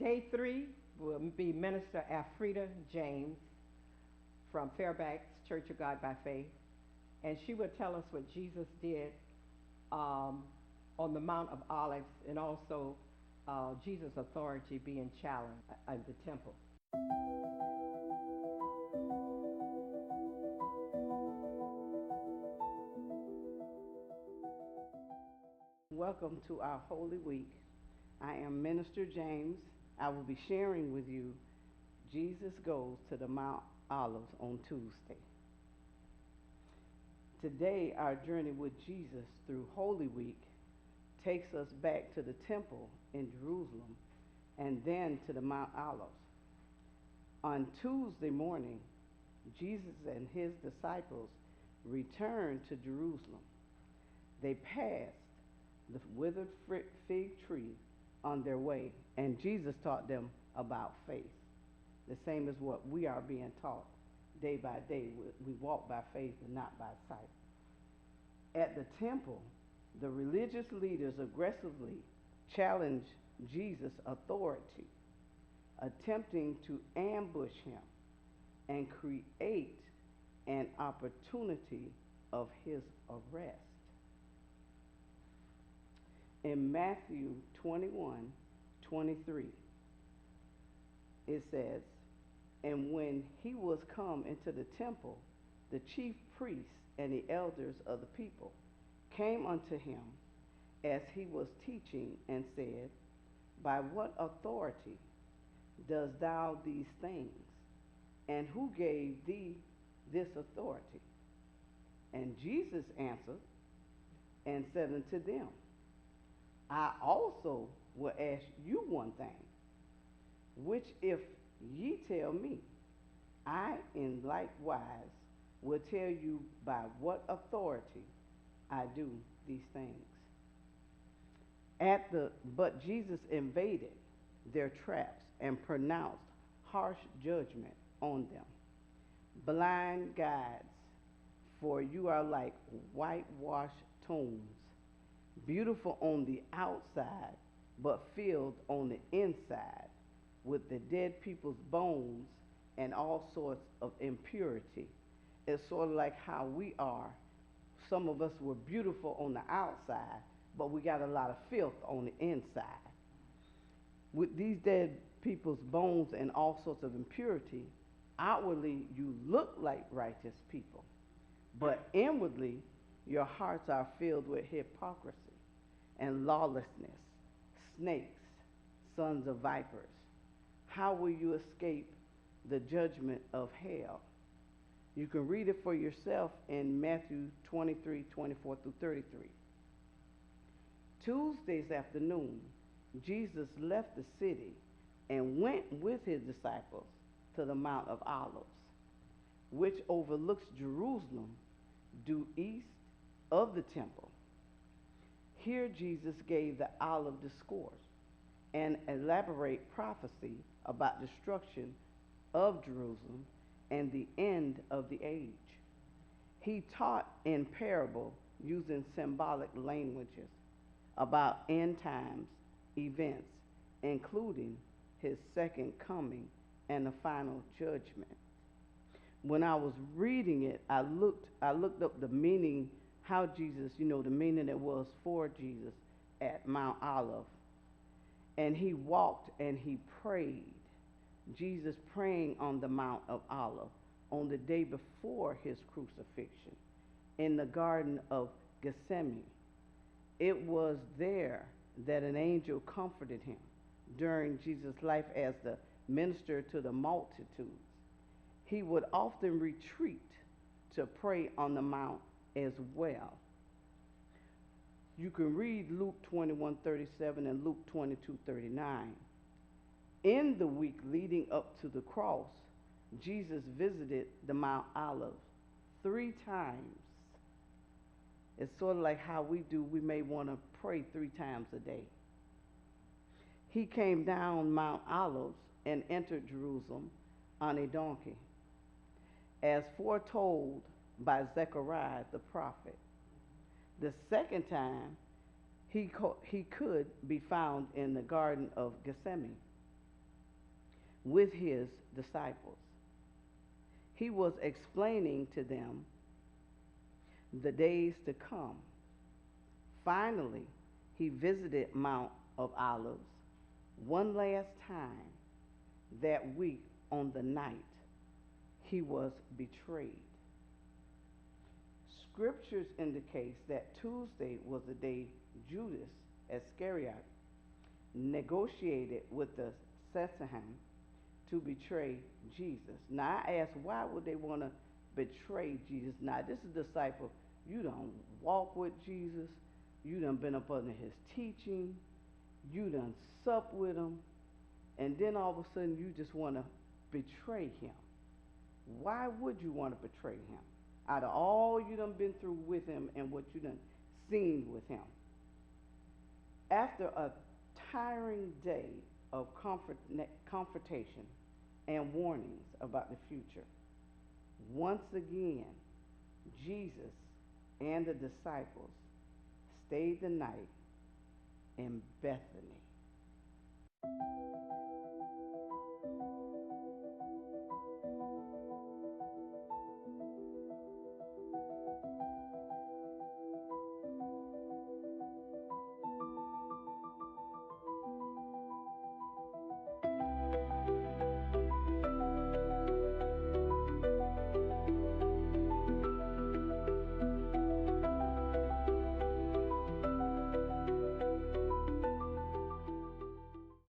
Day 3 will be Minister Alfreda James from Fairbanks Church of God by Faith, and she will tell us what Jesus did um, on the Mount of Olives and also Jesus' authority being challenged in the temple. Welcome to our Holy Week. I am Minister James. I will be sharing with you Jesus Goes to the Mount Olives on Tuesday. Today, our journey with Jesus through Holy Week takes us back to the temple in Jerusalem and then to the Mount Olives. On Tuesday morning, Jesus and his disciples returned to Jerusalem. They passed the withered fig tree on their way, and Jesus taught them about faith, the same as what we are being taught day by day. We walk by faith and not by sight. At the temple, the religious leaders aggressively challenged Jesus' authority, attempting to ambush him and create an opportunity of his arrest. In Matthew 21:23, it says, "And when he was come into the temple, the chief priests and the elders of the people came unto him as he was teaching and said, By what authority dost thou these things? And who gave thee this authority? And Jesus answered and said unto them, I also will ask you one thing, which if ye tell me, I in likewise will tell you by what authority I do these things. But Jesus invaded their traps and pronounced harsh judgment on them. Blind guides, for you are like whitewashed tombs, beautiful on the outside, but filled on the inside with the dead people's bones and all sorts of impurity. It's sort of like how we are. Some of us were beautiful on the outside, but we got a lot of filth on the inside. With these dead people's bones and all sorts of impurity, outwardly you look like righteous people, but inwardly your hearts are filled with hypocrisy and lawlessness, snakes, sons of vipers. How will you escape the judgment of hell? You can read it for yourself in Matthew 23:24 through 33. Tuesday's afternoon, Jesus left the city and went with his disciples to the Mount of Olives, which overlooks Jerusalem due east of the temple. Here Jesus gave the olive discourse, an elaborate prophecy about destruction of Jerusalem and the end of the age. He taught in parable using symbolic languages about end times events, including his second coming and the final judgment. When I was reading it, I looked up the meaning, how Jesus, the meaning it was for Jesus at Mount Olive. And he walked and he prayed. Jesus praying on the Mount of Olive on the day before his crucifixion in the Garden of Gethsemane. It was there that an angel comforted him during Jesus' life as the minister to the multitudes. He would often retreat to pray on the mount as well. You can read Luke 21:37 and Luke 22:39. In the week leading up to the cross, Jesus visited the Mount Olives 3 times. It's sort of like how we do, we may want to pray 3 times a day. He came down Mount Olives and entered Jerusalem on a donkey, as foretold by Zechariah the prophet. The second time, he could be found in the Garden of Gethsemane. with his disciples. He was explaining to them the days to come. Finally, he visited Mount of Olives one last time that week on the night he was betrayed. Scriptures indicates that Tuesday was the day Judas Iscariot negotiated with the Satan to betray Jesus. Now I ask, why would they want to betray Jesus? Now this is a disciple. You done walk with Jesus. You done been up under his teaching. You done sup with him. And then all of a sudden you just want to betray him. Why would you want to betray him? Out of all you done been through with him and what you done seen with him. After a tiring day of confrontation and warnings about the future, once again, Jesus and the disciples stayed the night in Bethany.